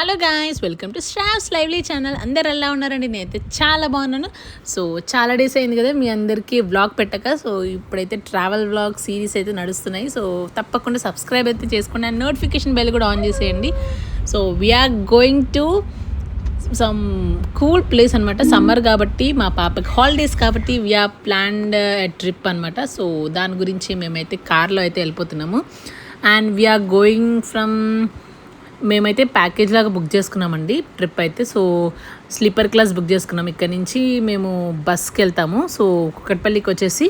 Hello guys, welcome to Shravs lively channel. అందరు ఎలా ఉన్నారండి? నేనైతే చాలా బాగున్నాను. సో చాలా డేస్ అయింది కదా మీ అందరికీ వ్లాగ్ పెట్టక. సో ఇప్పుడైతే ట్రావెల్ వ్లాగ్ సిరీస్ అయితే నడుస్తున్నాయి. సో తప్పకుండా సబ్స్క్రైబ్ అయితే చేసుకోండి అండ్ నోటిఫికేషన్ బెల్ కూడా ఆన్ చేసేయండి. So we are going to some cool place అనమాట. సమ్మర్ కాబట్టి మా పాపకి హాలిడేస్ కాబట్టి వీఆర్ ప్లాన్డ్ ట్రిప్ అనమాట. సో దాని గురించి మేమైతే కార్లో అయితే వెళ్ళిపోతున్నాము అండ్ వీఆర్ గోయింగ్ ఫ్రమ్ మేమైతే ప్యాకేజ్ లాగా బుక్ చేసుకున్నామండి ట్రిప్ అయితే. సో స్లీపర్ క్లాస్ బుక్ చేసుకున్నాం. ఇక్కడ నుంచి మేము బస్కి వెళ్తాము. సో కుక్కట్పల్లికి వచ్చేసి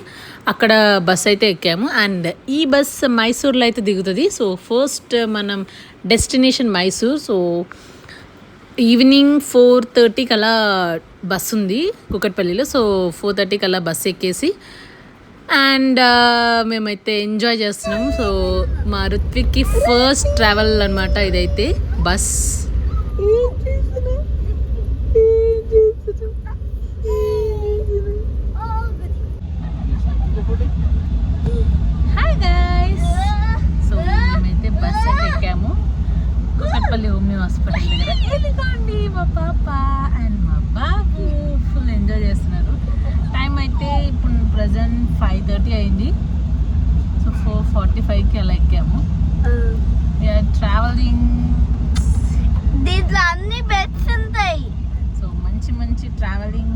అక్కడ బస్ అయితే ఎక్కాము అండ్ ఈ బస్ మైసూర్లో అయితే దిగుతుంది. సో ఫస్ట్ మనం డెస్టినేషన్ మైసూర్. సో ఈవినింగ్ 4:30కి అలా బస్ ఉంది కుక్కట్పల్లిలో. సో 4:30కి అలా బస్ ఎక్కేసి అండ్ మేమైతే ఎంజాయ్ చేస్తున్నాం. సో మా రుత్విక్కి ఫస్ట్ ట్రావెల్ అనమాట ఇదైతే బస్. హాయ్ గైస్, సో మేమైతే బస్ అయితే ఎక్కాము కుక్కట్పల్లి హోమియో హాస్పిటల్ దగ్గర. ఎందుకండి మా పాప అండ్ మా బాబు ఫుల్ ఎంజాయ్ చేస్తున్నారు. టైం అయితే ఇప్పుడు ప్రజెంట్ 5:30 అయింది. సో 4:45కి అలా ఎక్కాము. We are travelling. దీంట్లో అన్ని బెడ్స్ ఉంటాయి. సో మంచి మంచి ట్రావెలింగ్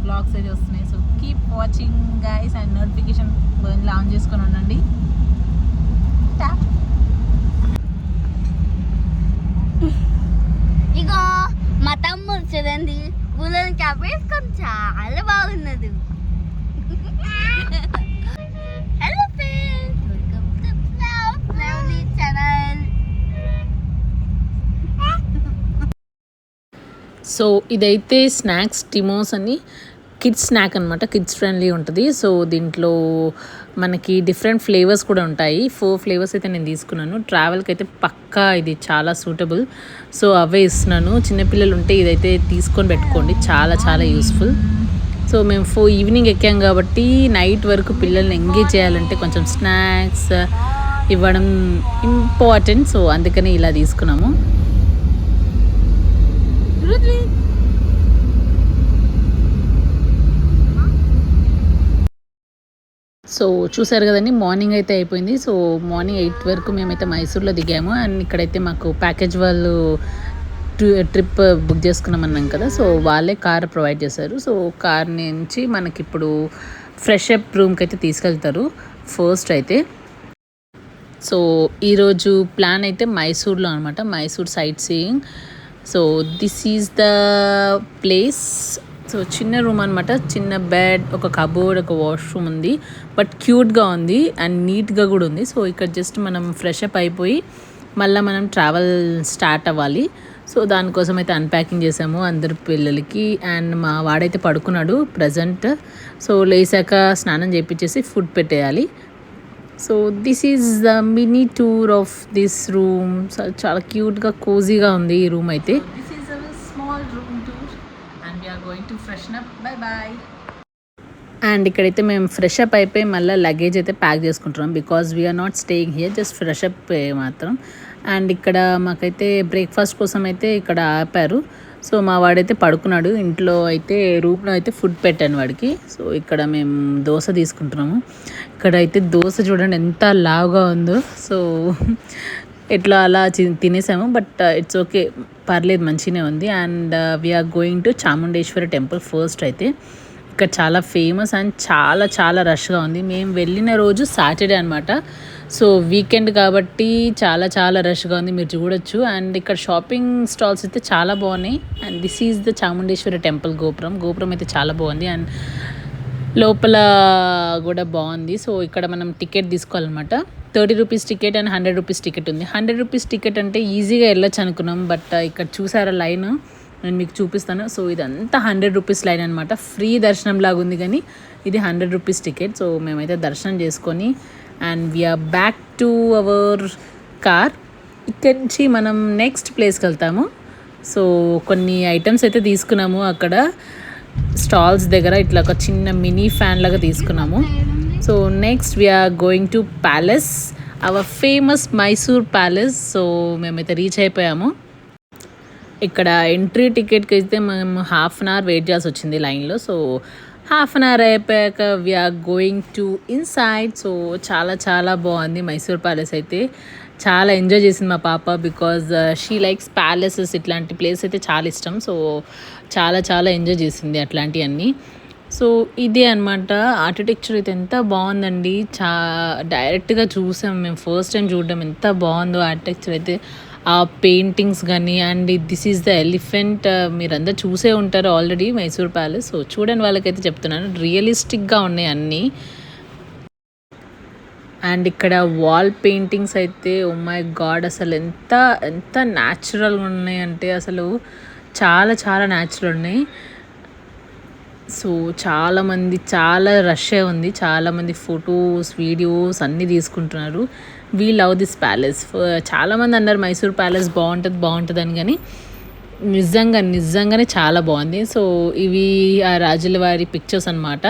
బ్లాగ్స్ అయితే వస్తున్నాయి. So keep watching guys and notification on చేసుకొని ఉండండి. ఇగో మా తమ్ముడు చూడండి, ఊళ్ళని క్యాప్ వేసుకొని చాలా బాగున్నది. Hello friends, welcome to lovely channel. So ఇదైతే స్నాక్స్ టిమోస్ అని కిడ్స్ స్నాక్ అనమాట. కిడ్స్ ఫ్రెండ్లీ ఉంటుంది. సో దీంట్లో మనకి డిఫరెంట్ ఫ్లేవర్స్ కూడా ఉంటాయి. 4 ఫ్లేవర్స్ అయితే నేను తీసుకున్నాను. ట్రావెల్కి అయితే పక్కా ఇది చాలా సూటబుల్. సో అవే ఇస్తున్నాను. చిన్నపిల్లలు ఉంటే ఇదైతే తీసుకొని పెట్టుకోండి, చాలా చాలా యూస్ఫుల్. సో మేము ఈవినింగ్ ఎక్కాం కాబట్టి నైట్ వరకు పిల్లల్ని ఎంగేజ్ చేయాలంటే కొంచెం స్నాక్స్ ఇవ్వడం ఇంపార్టెంట్. సో అందుకని ఇలా తీసుకున్నాము. సో చూసారు కదండి, మార్నింగ్ అయితే అయిపోయింది. సో మార్నింగ్ 8 వరకు మేమైతే మైసూర్లో దిగాము అండ్ ఇక్కడైతే మాకు ప్యాకేజ్ వాళ్ళు ట్రిప్ బుక్ చేసుకున్నామన్నాం కదా. సో వాళ్ళే కార్ ప్రొవైడ్ చేశారు. సో కార్ నుంచి మనకి ఇప్పుడు ఫ్రెష్ అప్ రూమ్కి అయితే తీసుకెళ్తారు ఫస్ట్ అయితే. సో ఈరోజు ప్లాన్ అయితే మైసూర్లో అనమాట, Mysore sight seeing. So this is the place. So చిన్న రూమ్ అనమాట, చిన్న బెడ్, ఒక కబోర్డ్, ఒక వాష్రూమ్ ఉంది. బట్ క్యూట్గా ఉంది అండ్ నీట్గా కూడా ఉంది. సో ఇక్కడ జస్ట్ మనం ఫ్రెష్ అప్ అయిపోయి మళ్ళీ మనం ట్రావెల్ స్టార్ట్ అవ్వాలి. సో దానికోసం అయితే అన్ప్యాకింగ్ చేసాము అందరు పిల్లలకి అండ్ మా వాడైతే పడుకున్నాడు ప్రజెంట్. సో లేసాక స్నానం చేయించేసి ఫుడ్ పెట్టేయాలి. So this is the mini tour of this room. చాలా క్యూట్గా కోజీగా ఉంది ఈ రూమ్ అయితే. This is a small room tour and we are going to freshen up. Bye bye. And ఇక్కడైతే మేము ఫ్రెష్ అప్ అయిపోయి మళ్ళీ లగేజ్ అయితే ప్యాక్ చేసుకుంటున్నాం because we are not staying here, just fresh up మాత్రం. అండ్ ఇక్కడ మాకైతే బ్రేక్ఫాస్ట్ కోసం అయితే ఇక్కడ ఆపారు. సో మా వాడైతే పడుకున్నాడు. ఇంట్లో అయితే రూమ్లో అయితే ఫుడ్ పెట్టాను వాడికి. సో ఇక్కడ మేము దోశ తీసుకుంటున్నాము. ఇక్కడ అయితే దోశ చూడండి ఎంత లావుగా ఉందో. సో ఎట్లా అలా తినేసాము, బట్ ఇట్స్ ఓకే, పర్లేదు, మంచిగానే ఉంది. And we are going to Chamundeshwari temple first అయితే. ఇక్కడ చాలా ఫేమస్ అండ్ చాలా చాలా రష్గా ఉంది. మేము వెళ్ళిన రోజు సాటర్డే అనమాట. సో వీకెండ్ కాబట్టి చాలా చాలా రష్గా ఉంది, మీరు చూడొచ్చు. అండ్ ఇక్కడ షాపింగ్ స్టాల్స్ అయితే చాలా బాగున్నాయి. And this is the Chamundeshwari temple గోపురం అయితే చాలా బాగుంది అండ్ లోపల కూడా బాగుంది. సో ఇక్కడ మనం టికెట్ తీసుకోవాలన్నమాట. 30 rupees ticket and 100 rupees ticket ఉంది. 100 రూపీస్ టికెట్ అంటే ఈజీగా వెళ్ళొచ్చు అనుకున్నాం, బట్ ఇక్కడ చూసారా లైన్, నేను మీకు చూపిస్తాను. సో ఇదంతా 100 రూపీస్ లైన్ అనమాట. ఫ్రీ దర్శనం లాగా ఉంది కానీ ఇది 100 రూపీస్ టికెట్. సో మేమైతే దర్శనం చేసుకొని and we are back to our car. ఇక్కడి నుంచి మనం నెక్స్ట్ ప్లేస్కి వెళ్తాము. సో కొన్ని ఐటమ్స్ అయితే తీసుకున్నాము అక్కడ స్టాల్స్ దగ్గర. ఇట్లా ఒక చిన్న మినీ ఫ్యాన్ లాగా తీసుకున్నాము. So next we are going to palace, our famous Mysore palace. So మేమైతే రీచ్ అయిపోయాము. ఇక్కడ ఎంట్రీ టికెట్కి అయితే మేము హాఫ్ అన్ అవర్ వెయిట్ చేయాల్సి వచ్చింది లైన్లో. సో హాఫ్ అన్ అవర్ అయిపోయాక we are going to inside. So చాలా చాలా బాగుంది మైసూర్ ప్యాలెస్ అయితే. చాలా ఎంజాయ్ చేసింది మా పాప, బికాజ్ షీ లైక్స్ ప్యాలెసెస్, ఇట్లాంటి ప్లేస్ అయితే చాలా ఇష్టం. సో చాలా చాలా ఎంజాయ్ చేసింది అట్లాంటివన్నీ. సో ఇదే అనమాట. ఆర్కిటెక్చర్ అయితే ఎంత బాగుందండి. డైరెక్ట్గా చూసాం మేము, ఫస్ట్ టైం చూడడం ఎంత బాగుందో ఆర్కిటెక్చర్ అయితే. ఆ పెయింటింగ్స్ కానీ, and this is the elephant, మీరందరూ చూసే ఉంటారు ఆల్రెడీ మైసూర్ ప్యాలెస్. సో చూడని వాళ్ళకైతే చెప్తున్నాను, రియలిస్టిక్గా ఉన్నాయి అన్నీ. అండ్ ఇక్కడ వాల్ పెయింటింగ్స్ అయితే ఓ మై గాడ్, అసలు ఎంత ఎంత న్యాచురల్గా ఉన్నాయి అంటే అసలు చాలా చాలా న్యాచురల్ ఉన్నాయి. సో చాలామంది, చాలా రష్ ఉంది, చాలామంది ఫొటోస్ వీడియోస్ అన్నీ తీసుకుంటున్నారు. We love this palace. చాలామంది అన్నారు మైసూర్ ప్యాలెస్ బాగుంటుంది అని, కానీ నిజంగానే చాలా బాగుంది. సో ఇవి ఆ రాజుల వారి పిక్చర్స్ అనమాట.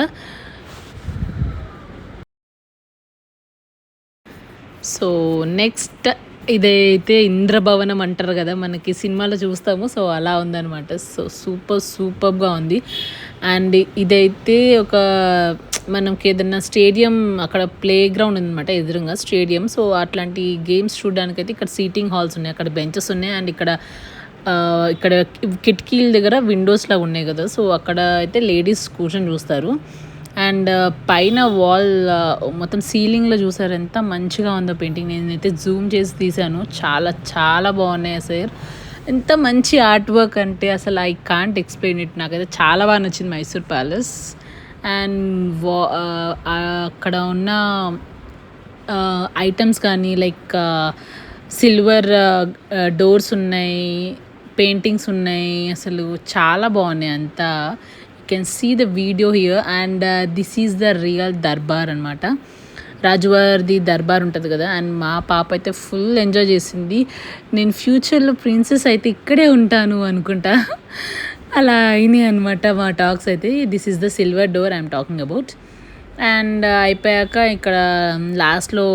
సో నెక్స్ట్ ఇదైతే ఇంద్రభవనం అంటారు కదా, మనకి సినిమాలో చూస్తాము. సో అలా ఉందన్నమాట. సో సూపర్గా ఉంది. అండ్ ఇదైతే ఒక మనకి ఏదన్నా స్టేడియం, అక్కడ ప్లే గ్రౌండ్ ఉందన్నమాట ఎదురుగా స్టేడియం. సో అట్లాంటి గేమ్స్ చూడడానికి అయితే ఇక్కడ సీటింగ్ హాల్స్ ఉన్నాయి, అక్కడ బెంచెస్ ఉన్నాయి. అండ్ ఇక్కడ కిటికీల దగ్గర విండోస్ లాగా ఉన్నాయి కదా, సో అక్కడ అయితే లేడీస్ కూర్చొని చూస్తారు. అండ్ పైన వాల్ మొత్తం సీలింగ్లో చూసారు ఎంత మంచిగా ఉందో పెయింటింగ్. నేనైతే జూమ్ చేసి తీసాను, చాలా చాలా బాగున్నాయి సార్. ఎంత మంచి ఆర్ట్ వర్క్ అంటే అసలు ఐ కాంట్ ఎక్స్ప్లెయిన్ ఇట్. నాకైతే చాలా బాగా నచ్చింది మైసూర్ ప్యాలెస్. అండ్ అక్కడ ఉన్న ఐటమ్స్ కానీ, లైక్ సిల్వర్ డోర్స్ ఉన్నాయి, పెయింటింగ్స్ ఉన్నాయి, అసలు చాలా బాగున్నాయి అంతా. Can see the video here. And this is the real దర్బార్ అనమాట, రాజువారిది దర్బార్ ఉంటుంది కదా. అండ్ మా పాప అయితే ఫుల్ ఎంజాయ్ చేసింది. నేను ఫ్యూచర్లో ప్రిన్సెస్ అయితే ఇక్కడే ఉంటాను అనుకుంటా, అలా అయినాయి అనమాట మా టాక్స్ అయితే. This is the silver door I'm talking about. And అయిపోయాక ఇక్కడ లాస్ట్లో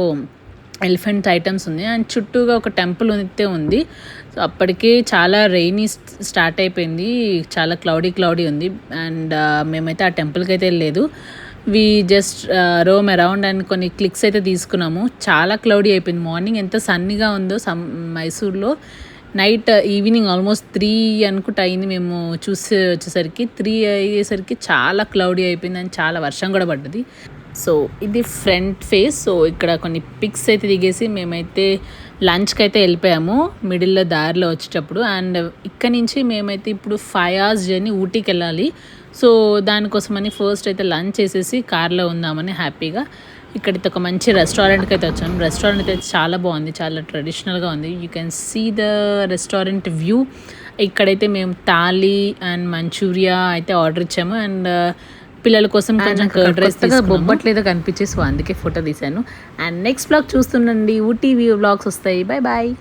ఎలిఫెంట్ ఐటమ్స్ ఉంది. అండ్ చుట్టూగా ఒక టెంపుల్ అయితే ఉంది. సో అప్పటికే చాలా రెయినీ స్టార్ట్ అయిపోయింది, చాలా క్లౌడీ ఉంది. అండ్ మేమైతే ఆ టెంపుల్కి అయితే వెళ్ళలేదు. We just roam around and కొన్ని క్లిక్స్ అయితే తీసుకున్నాము. చాలా క్లౌడీ అయిపోయింది. మార్నింగ్ ఎంత సన్నీగా ఉందో మైసూర్లో, నైట్ ఈవినింగ్ ఆల్మోస్ట్ 3 అనుకుంటా అయింది మేము చూసి వచ్చేసరికి. 3 అయ్యేసరికి చాలా క్లౌడీ అయిపోయింది అండ్ చాలా వర్షం కూడా పడ్డది. సో ఇది ఫ్రంట్ ఫేస్. సో ఇక్కడ కొన్ని పిక్స్ అయితే దిగేసి మేమైతే లంచ్కి అయితే వెళ్ళిపోయాము మిడిల్లో దారిలో వచ్చేటప్పుడు. అండ్ ఇక్కడ నుంచి మేమైతే ఇప్పుడు 5 hours జర్నీ ఊటీకి వెళ్ళాలి. సో దానికోసమని ఫస్ట్ అయితే లంచ్ చేసేసి కార్లో ఉందామని హ్యాపీగా ఇక్కడైతే ఒక మంచి రెస్టారెంట్కి అయితే వచ్చాము. రెస్టారెంట్ అయితే చాలా బాగుంది, చాలా ట్రెడిషనల్గా ఉంది. You can see the restaurant view. ఇక్కడైతే మేము థాలీ అండ్ మంచూరియా అయితే ఆర్డర్ ఇచ్చాము. అండ్ పిల్లల కోసం కొంచెం కర్డ్ రైస్ బొబ్బట్లేదో కనిపించేసి అందుకే ఫోటో తీశాను. అండ్ నెక్స్ట్ బ్లాగ్ చూస్తుండండి, ఊటీ వ్యూ బ్లాగ్స్ వస్తాయి. బాయ్.